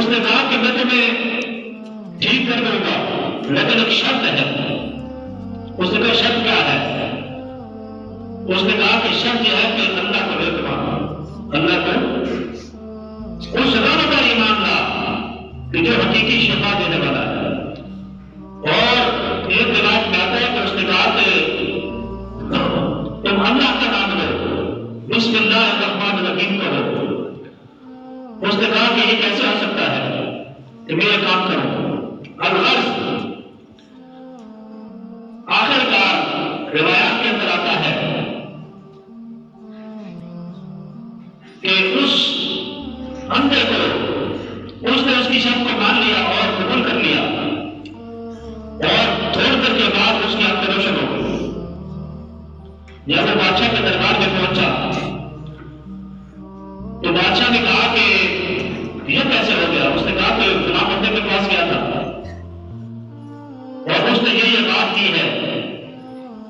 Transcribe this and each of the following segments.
اس نے کہا کہ میں تمہیں ٹھیک کر دوں گا لیکن ایک شرط ہے۔ اس نے کہا شرط کیا ہے؟ اس نے کہا کہ شرط یہ ہے کہ اللہ کو لے مانو، اللہ کو اس رب پر ایمان لا کہ جو حقیقی شفا دینے والا ہے۔ اور ایک روایت میں آتا ہے کہ اس نے کہا کہ تم اللہ کا نام لو، بسم اللہ الرحمن الرحیم کہو۔ اس نے کہا کہ یہ کیسے ہو سکتا ہے کہ میں یہ کام کروں؟ الغرض آخر کار روایات کے اندر آتا ہے کہ اس اندھے کو اس نے اس کی شرط کو مان لیا اور قبول کر لیا، اور تھوڑی دیر کے بعد اس کی آنکھیں روشن ہو گئی۔ جب وہ بادشاہ کے دربار میں پہنچا تو بادشاہ نے کہا کہ یہ کیسے ہو گیا؟ اس نے کہا کہ فلاں بندے کے پاس گیا تھا اور اس نے یہ بات کی ہے،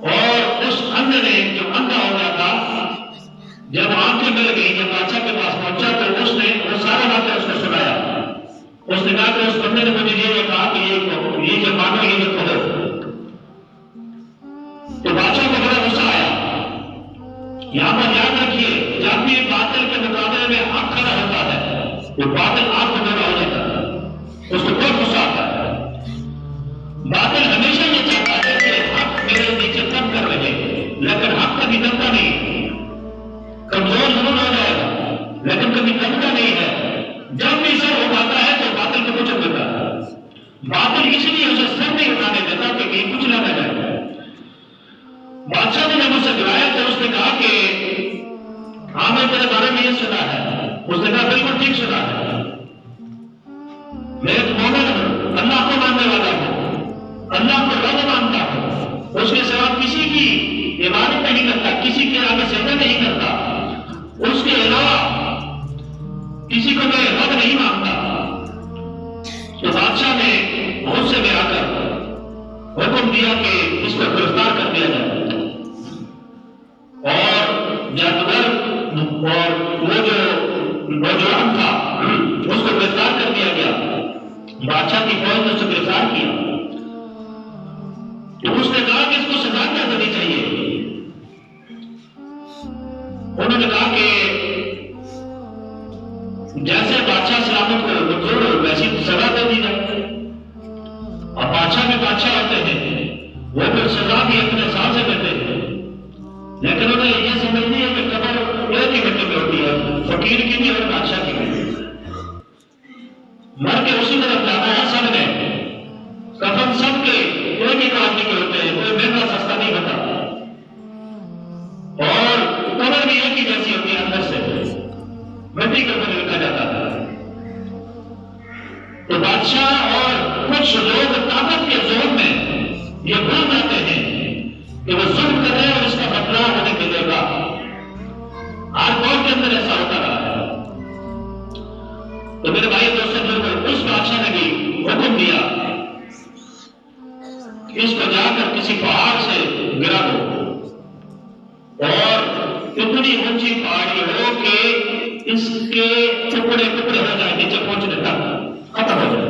اور اس اندھے نے جو اندھا ہو گیا تھا جب آنکھیں مل گئی، جب بادشاہ کے پاس پہنچا تو اس نے وہ سارا باتیں اس کو سنایا۔ اس نے کہا کہ اس بندے نے مجھے یہ کہا کہ یہ جو مانو یہ جو کہو۔ تو بادشاہ کو بڑا غصہ آیا۔ یہاں پر یاد رکھیے جب بھی باطل کے مقابلے میں حق کھڑا ہوتا ہے وہ باطل آپ کو دورہ ہو جاتا ہے، اس کو بہت غصہ آتا ہے۔ باطل ہمیشہ یہ چاہتا ہے کہ حق میرے نیچے کم کر رہے، لیکن حق کبھی دمتا نہیں، کمزور ضرور ہو جائے گا لیکن کبھی دمتا نہیں ہے۔ جب بھی سر ہو جاتا ہے تو باطل کو کچل دیتا ہے۔ باطل اس لیے اسے سر نہیں اٹھانے دیتا کہ یہ کچھ نہ جائے۔ بادشاہ نے جب اسے گرایا تو اس نے کہا کہ ہاں میں تیرے بارے میں یہ سنا ہے۔ اس نے کہا بالکل ٹھیک سنا ہے، میں ایک مومن ہوں، اللہ کو ماننے والا ہوں، اللہ کو رب مانتا ہوں، اس کے سوا کسی کی عبادت نہیں کرتا، کسی کے آگے سجدہ نہیں کرتا، اس کے علاوہ کسی کو میں رب نہیں مانتا۔ تو بادشاہ نے غصے میں آ کر حکم دیا کہ اس کو گرفتار کر دیا جائے، اور جادوگر اور وہ جو نوجوان تھا اس کو گرفتار کر دیا گیا۔ بادشاہ کی فوج نے اسے گرفتار کیا تو اس نے کہا کہ اس کو سزا کیا دینی چاہیے؟ انہوں نے کہا کہ جیسے بادشاہ سلامت کو منظور ویسی سزا دے دی جائے، اور بادشاہ میں بادشاہ ہوتے ہیں وہ پھر سزا بھی اپنے حساب سے دیتے ہیں، لیکن انہیں یہ سمجھ نہیں ہے کہ قبر ایک ہی گھنٹے میں ہوتی ہے، فقیر کی بھی اور بادشاہ کی بھی، مر کے اسی طرف جانا ہے سب نے۔ کفن سب کے ایک ہی آدمی کے ہوتے ہیں، کوئی مہنگا سستا نہیں ہوتا، اور قبر بھی ایک ہی جیسی ہوتی ہے، اندر سے مٹی کے اوپر لکھا جاتا ہے۔ تو بادشاہ اور کچھ لوگ طاقت کے زور میں یہ بھول جاتے ہیں کہ وہ ظلم کر رہے ہیں اور اس کا بدلہ انہیں ملے گا۔ آج دور کے اندر ایسا ہوتا رہا ہے۔ تو میرے بھائی دوستوں جو اس بادشاہ نے بھی حکم دیا کہ اس کو جا کر کسی پہاڑ سے گرا دو، اور اتنی اونچی پہاڑی ہو کہ اس کے ٹکڑے ٹکڑے ہو جائے، نیچے پہنچنے تک ختم ہو جائے۔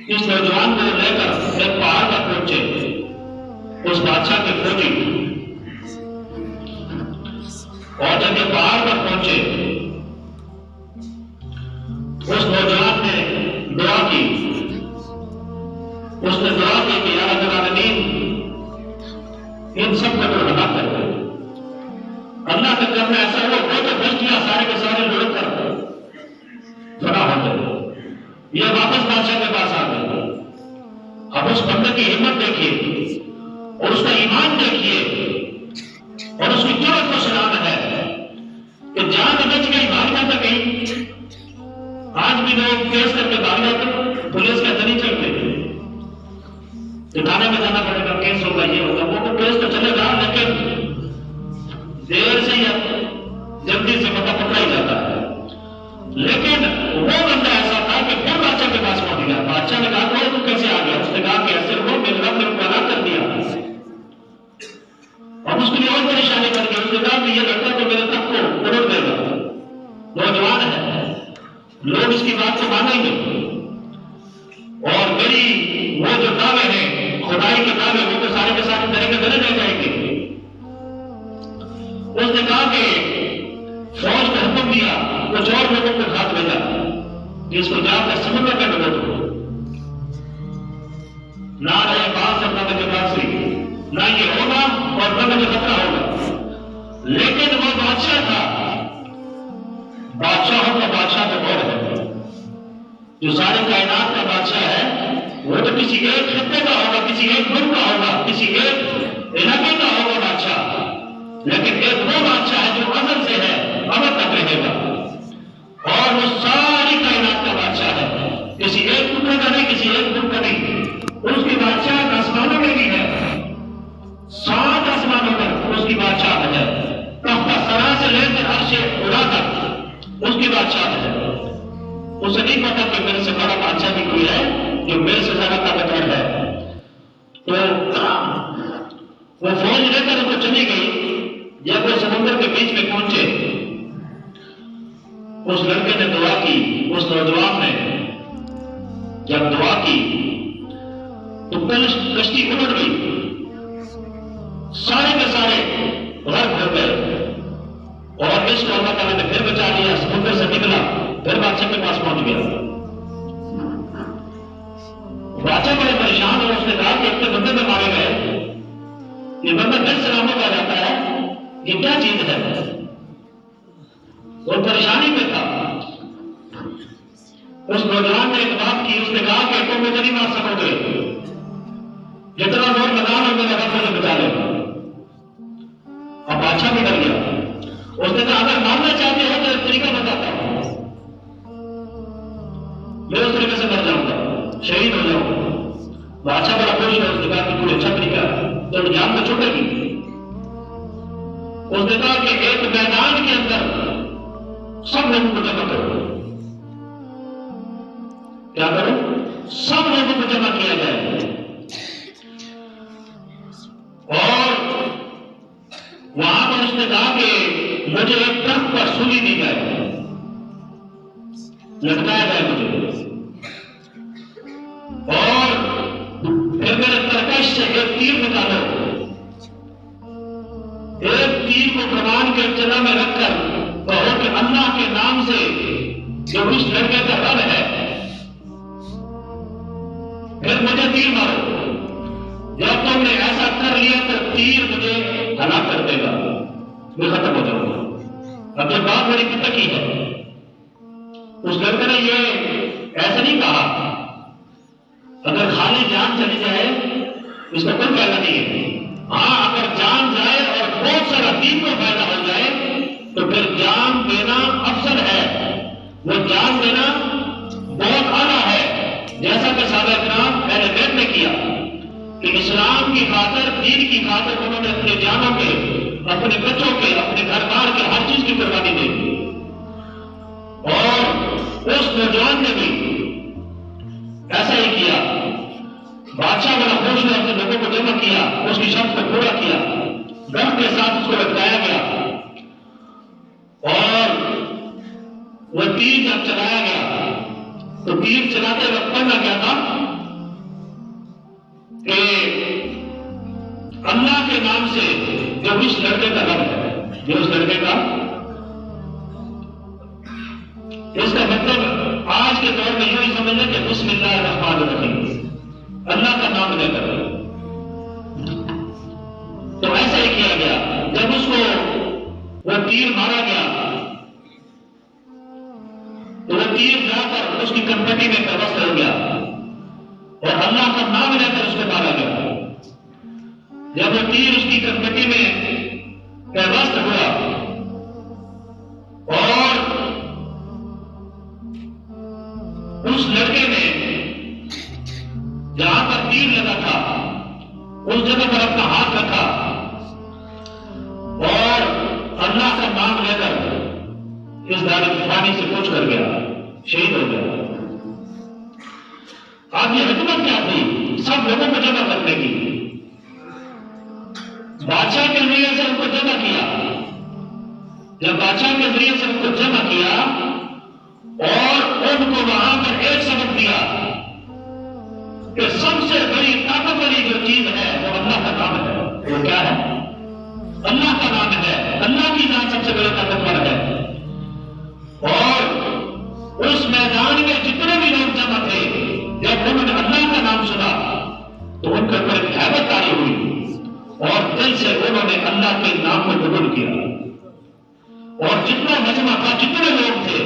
اس نوجوان کو لے کر ایک پہاڑ پر پہنچے اس بادشاہ کے فوجی، اور جب یہ پہاڑ پر پہنچے اس نوجوان نے دعا کی۔ اس نے دعا کی کہ یا رب العالمین ان سب کو تو ہلاک کر دے۔ اللہ کا کرنا ایسا ہو وہ تو بچ گیا، سارے کے سارے لڑ کر فنا ہو گئے، یہ واپس بادشاہ کے پاس آ گئے۔ اب اس بندے کی ہمت دیکھیے اور اس کا ایمان دیکھیے اور اس کی جرأت کو سلام ہے کہ جان بچ گئی، بھاگ جاتا گئی۔ آج بھی لوگ کیس کر کے بھاگ جاتے، پولیس کا نہیں چلتے، تھانے میں جانا پڑے گا، کیس ہوگا، یہ ہوگا، وہ تو کیس تو چلے گا لیکن دیر سے یا جلدی سے پتہ پکڑا ہی جاتا ہے۔ لیکن وہ بندہ ایسا تھا کہ پھر بادشاہ کے پاس پہنچ گیا۔ بادشاہ نے کہا تو کیسے آ گیا؟ اس نے کہا کہ ایسے ہو میرے رب نے ان کو ہلاک کر دیا، اور اس کے لیے اور پریشانی کر کے اس نے کہا کہ یہ لڑکا تو میرے تخت کو اڑ دے گا، نوجوان ہے، لوگ اس کی بات کو مانیں گے اور میری وہ جو دعوے ہیں خدائی کے دعوے وہ تو سارے کے سارے طریقے غلط رہ جائیں گے. اس نے کہا کہ فوج کو حکم دیا کچھ اور لوگوں کو ہاتھ بھیجا جس کو جا کر سمندر میں ڈبو دو. نہ رہے بات اور نہ مجھے بات سے نہ یہ ہوگا اور نہ مجھے خطرہ ہوگا. لیکن وہ بادشاہ تھا, بادشاہوں کا بادشاہ تو اور ہے جو سارے کائنات کا بادشاہ ہے. وہ تو کسی ایک خطے کا ہوگا, کسی ایک ملک کا ہوگا, کسی ایک علاقے کا ہوگا بادشاہ, لیکن ایک وہ بادشاہ ہے جو ازل سے ہے ابد تک رہے گا اور وہ ساری کائنات کا بادشاہ ہے. کسی ایک ٹکڑے کا نہیں, کسی ایک ملک کا نہیں. اس کی بادشاہ آسمانوں میں بھی ہے, 7 آسمانوں پر اس کی بادشاہ ہے. تختہ سرا سے لے کر عرش خدا تک اس کی بادشاہ ہے. اسے نہیں پتا کہ میرے سے بڑا بادشاہ بھی کوئی ہے جو میرے سے زیادہ طاقتور ہے. تو وہ فوج لے کر ان کو چلی گئی. جب وہ سمندر کے بیچ میں پہنچے, اس لڑکے نے دعا کی, اس نوجوان نے جب دعا کی تو کشتی الٹ گئی, سارے کے سارے غرق ہو گئے اور اس کو اللہ تعالیٰ نے پھر بچا لیا. سمندر سے نکلا, پھر بادشاہ کے پاس پہنچ گیا. بادشاہ بڑے پریشان ہو, اس نے کہا کہ اتنے بندے میں مارے گئے, یہ بندہ پھر سلامت آ جاتا ہے, یہ کیا چیز ہے؟ وہ پریشانی میں تھا. اس نوجوان نے ایک بات کی, اس نے کہا کہ تم مجھے نہیں مار سکو گے, جتنا زور لگا لو میرے رب مجھے بچا لے. اب بادشاہ بھی ڈر گیا. اس نے کہا اگر مارنا چاہتے ہو تو ایک طریقہ بتاتا ہوں, میں اس طریقے سے مر جاؤں گا, شہید ہو جاؤں گا. بادشاہ بڑا خوش ہے. اس نے کہا کہ کوئی اچھا طریقہ ہے تو جان تو چھوٹے گی. اس نے کہا کہ ایک میدان کے اندر سب لوگوں کو جمع کرو. کیا کرو؟ سب لوگوں کو جمع کیا جائے اور وہاں پر اس نے کہا کہ مجھے ایک درخت پر سولی دی جائے, لٹکایا جائے مجھے, اور پھر میرے ترکش سے ایک تیر نکالو. ایک تیر کو کمان کے ابتدا میں رکھ کر کہو کہ اللہ کے نام سے جو اس لڑکے کا رب ہے, پھر مجھے تیر مارو. جب تم نے ایسا کر لیا تو تیر مجھے ہلاک کر دے گا, میں ختم ہو جاؤں گا. اب یہ بات بڑی پتکی ہے. اس لڑکے نے یہ ایسا نہیں کہا, اگر خالی جان چلی جائے اس کا کوئی فائدہ نہیں ہے. ہاں اگر جان جائے اور بہت سارا دین کو فائدہ ہو جائے تو پھر جان دینا افضل ہے. وہ جان دینا بہت اعلیٰ ہے, جیسا کہ صحابہ کرام اہل بیت نے کیا کہ اسلام کی خاطر, دین کی خاطر انہوں نے اپنے جانوں کے, اپنے بچوں کے, اپنے گھر بار کے ہر چیز کی قربانی دے دی. اور اس نوجوان نے بھی ایسا ہی کیا. بادشاہ بڑا خوش ہوا, اپنے لوگوں کو جمع کیا, اس کی شرط کو پورا کیا, درخت کے ساتھ اس کو لٹکایا گیا اور وہ تیر جب چلایا گیا تو تیر چلاتے وقت پڑھنا کیا تھا کہ اللہ کے نام سے جو اس لڑکے کا رب ہے, جو اس لڑکے کا, اس کا مطلب آج کے دور میں یوں ہی سمجھ لیں کہ بسم اللہ الرحمن الرحیم, اللہ کا نام لے کر. تو ایسا ہی کیا گیا. جب اس کو وہ تیر مارا گیا تو وہ تیر جا کر اس کی کنپٹی میں پیوست ہو گیا اور اللہ کا نام لے کر اس کو مارا گیا. جب وہ تیر اس کی کنپٹی میں پیوست ہوا اور اس لڑکے نے جہاں پر تیر لگا تھا اس جگہ پر اپنا ہاتھ رکھا اور اللہ کا نام لے کر اس دار طوفانی سے کچھ کر گیا, شہید ہو گیا. اب یہ حکمت کیا تھی؟ سب لوگوں کو جمع کرنے کی. بادشاہ کے ذریعے سے ان کو جمع کیا. جب بادشاہ کے ذریعے سے ان کو جمع کیا اور ان کو وہاں پر ایک سبق دیا کہ سب سے بڑی طاقت والی جو چیز ہے وہ اللہ کا نام ہے. وہ کیا ہے؟ اللہ کا نام ہے. اللہ کی ذات سب سے بڑی طاقتور ہے. اور اس میدان میں جتنے بھی لوگ جمع تھے، جب انہوں نے اللہ کا نام سنا تو ان کے اوپر ایک ہیبت تاری ہوئی اور دل سے انہوں نے اللہ کے نام کو قبول کیا. اور جتنا مجمع تھا، جتنے لوگ تھے،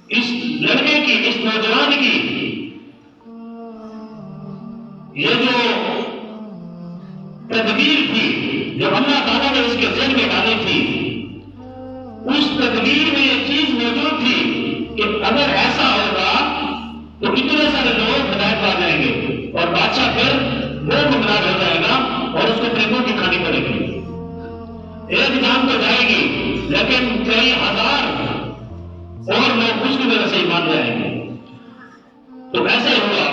اس لڑکے کی، اس نوجوان کی یہ جو تدبیر تھی، جو اللہ تعالیٰ نے اس کے ذہن میں ڈالی تھی، اس تدبیر میں یہ چیز موجود تھی کہ اگر ایسا ہوگا تو کتنے سارے لوگ ہدایت پا جائیں گے اور بادشاہ پھر وہ گمراہ ہو جائے گا اور اس کو پریموں کی کھانی پڑے گی. ایک جان تو جائے گی لیکن کئی ہزار اور لوگ اس کی وجہ سے ایمان جائیں گے. تو ایسا ہوا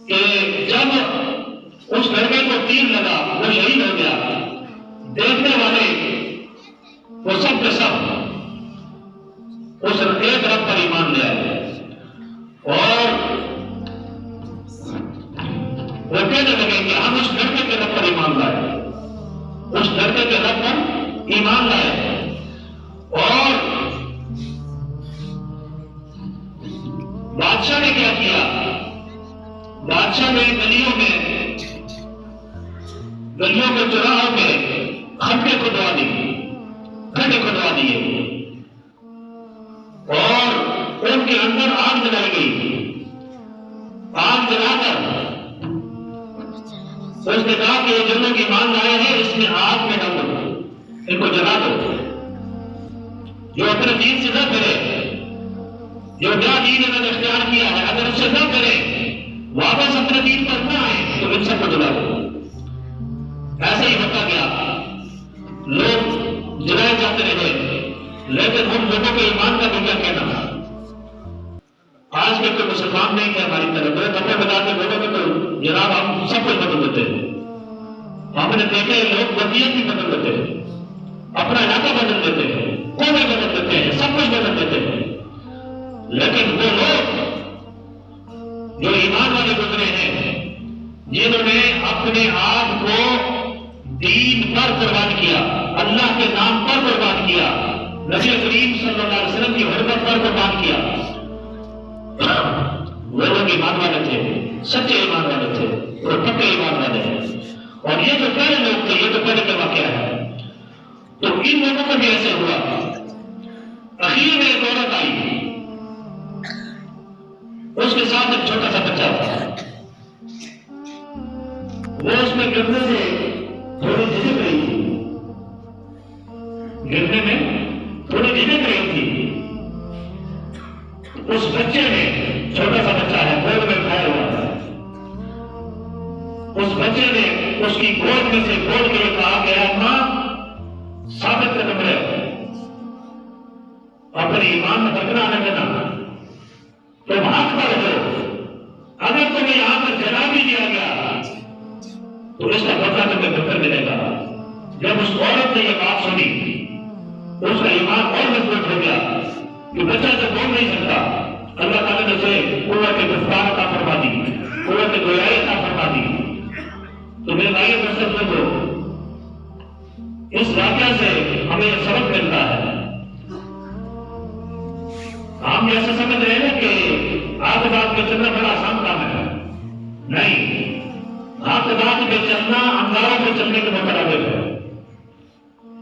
کہ جب اس لڑکے کو تیر لگا، وہ شہید ہو گیا. دیکھنے والے وہ سب کے سب اس ایک رب پر ایمان لے آئے اور وہ کہنے لگے کہ ہم اس لڑکے کے رب پر ایمان لائے، اس لڑکے کے رب پر ایمان لائے. اور بادشاہ نے کیا کیا؟ بادشاہ نے گلیوں کے چوراہوں میں کھڈے کھدوا دیے اور ان کے اندر آگ جلائی گئی. آگ جلا کر اس نے کہا کہ یہ جو لوگ ایمان لائے ہیں اس میں آگ میں ڈال دو، ان کو جلا دو. جو اپنے دین سے نہ کرے، جو کیا دین انہوں نے اختیار کیا ہے، اگر اس سے نہ کرے، واپس اپنے دین پر نہ آئے تو ان سب کو جلا دو. ایسے ہی ہوتا گیا. لوگ جلائے جاتے رہے، لیکن ان لوگوں کے ایمان کا بھی کیا کہنا تھا؟ آج کے کوئی مسلمان نہیں تھے ہماری طرف. میرے کپڑے بتا کے لوگوں کو تو جناب ہم سب کچھ بدل دیتے ہیں. ہم نے دیکھے لوگ وضعیت بھی بدل دیتے ہیں، اپنا علاقہ بدل دیتے ہیں، قومیں بدل دیتے ہیں، سب کچھ بدل دیتے ہیں. لیکن وہ لوگ جو ایمان والے گزرے ہیں، جنہوں نے اپنے آپ کو دین پر قربان کیا، اللہ کے نام پر قربان کیا، نبی کریم صلی اللہ علیہ وسلم کی حرمت پر قربان کیا، وہ لوگ ایمان والے تھے، سچے ایمان والے تھے اور پکے ایمان والے ہیں. اور یہ جو پہلے لوگ تھے، یہ تو پہلے کا واقعہ ہے. تو ان لوگوں کو بھی ایسے ہوا. اخیر میں ایک عورت آئی، اس کے ساتھ ایک چھوٹا سا بچہ تھا. وہ اس میں گرنے سے تھوڑی جھجک رہی تھی، گرنے میں تھوڑی جھجک رہی تھی. اس بچے نے، چھوٹا سا بچہ ہے، گود میں کھایا ہوا تھا، اس بچے نے اس کی گود میں سے گود کے لیے کہا کہ اماں ثابت قدم رہو، اپنے ایمان میں برقرار آنے دینا، تم حق پر ہو. اگر تمہیں یہاں پر جلا بھی دیا گیا تو اس کا بدلہ تمہیں بہتر ملے گا. جب اس عورت نے یہ بات سنی، اس کا ایمان اور مضبوط ہو گیا کہ بچہ سے بول نہیں سکتا. اللہ تعالیٰ نے اسے قوت گفتار عطا فرما دی، قوت گویائی عطا فرما دی. تو میرے بھائی اور سنو، اس واقعہ سے ہمیں یہ سبق ملتا ہے. ہم جیسے سمجھ رہے ہیں کہ آگ بات پہ چلنا بڑا آسان کام ہے. نہیں، آگ بات پہ چلنا انگاروں پہ چلنے کے مقابلے ہے.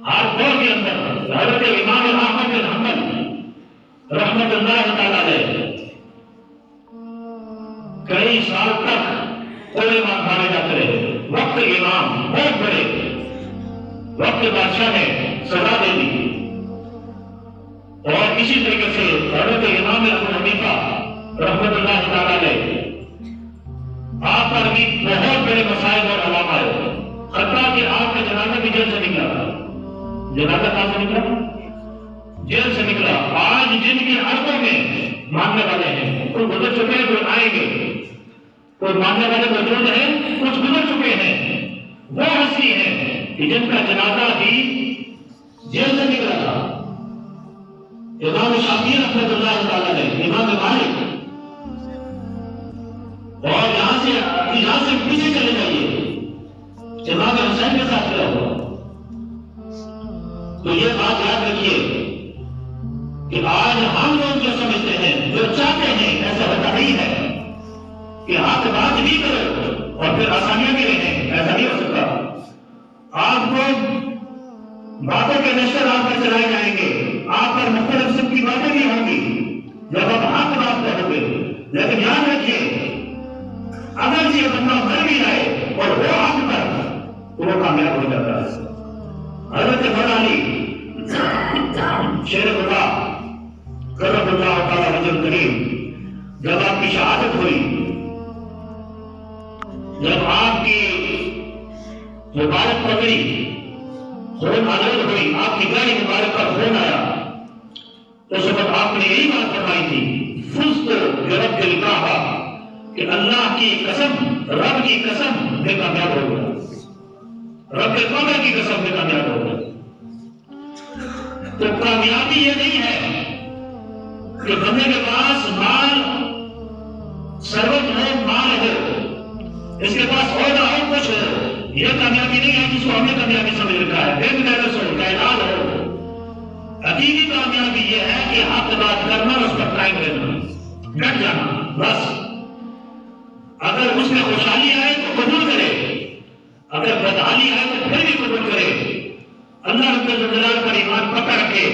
ہر دور کے اندر حضرت امام احمد بن حنبل رحمت اللہ تعالی علیہ کئی سال تک علماء مارے جاتے رہے. وقت امام بہت بڑے، وقت بادشاہ نے سزا دے دی. اور اسی طریقے سے حضرت امام ابو حنیفہ رحمت اللہ تعالی علیہ آپ پر بھی بہت بڑے مسائل اور علامات آئے. حتیٰ کہ آپ کا جنازہ بھی جیل سے نکلا تھا. جنازہ کہاں سے نکلا؟ جیل سے نکلا. آج جن کی اربوں میں ماننے والے ہیں، کوئی گزر چکے ہیں، کوئی آئیں گے. کوئی ماننے والے موجود ہیں، کچھ گزر چکے ہیں. وہ ہستی ہیں کہ جن کا جنازہ بھی جیل سے نکلا تھا. امام شافعی رحمۃ اللہ تعالیٰ نے، امام مالک، اور یہاں سے پیچھے چلے جائیے امام حسین کے ساتھ کیا ہوا. تو یہ بات یاد رکھیے کہ آج ہم لوگ جو سمجھتے ہیں، جو چاہتے ہیں، ایسا ہوتا نہیں ہے کہ آپ بات بھی کرو اور پھر آسانیاں بھی رہیں. ایسا نہیں ہو سکتا. آپ کو باتوں کے نشر آپ پر چلائے جائیں گے، آپ پر مختلف قسم کی باتیں بھی ہوں گی جب آپ حق بات کرو گے. لیکن یاد رکھیے اگر یہ بندہ مر بھی جائے اور وہ حق پر تو وہ کامیاب ہو جاتا ہے. حضرت مولانا شیر خدا کرم اللہ تعالی وجل کریم، جب آپ کی شہادت ہوئی، جب آپ کی مبارک پکڑی، خون آلود ہوئی، آپ کی گاڑی مبارک پر خون آیا، اس وقت آپ نے یہی بات فرمائی تھی، فزت برب الکعبہ، کہ اللہ کی قسم، رب کی قسم میں کامیاب ہو گیا، رب کعبہ کی قسم میں کامیاب ہو گیا. تو کامیابی یہ نہیں ہے کہ بندے کے پاس مال، ثروت ہو، مال ہو، اس کے پاس عہدہ ہو، کچھ ہو. یہ کامیابی نہیں ہے جس کو ہم نے کامیابی سمجھ رکھا ہے. بینک بیلنس ہو، جائیداد ہو. حقیقی کامیابی یہ ہے کہ حق بات کرنا، اس پر قائم رہنا، ڈٹ جانا. بس اگر اس میں خوشحالی آئے تو قبول کرے، اگر بدحالی آئے تو پھر بھی قبول کرے. اللہ رب الجلال پر ایمان پکا رکھے.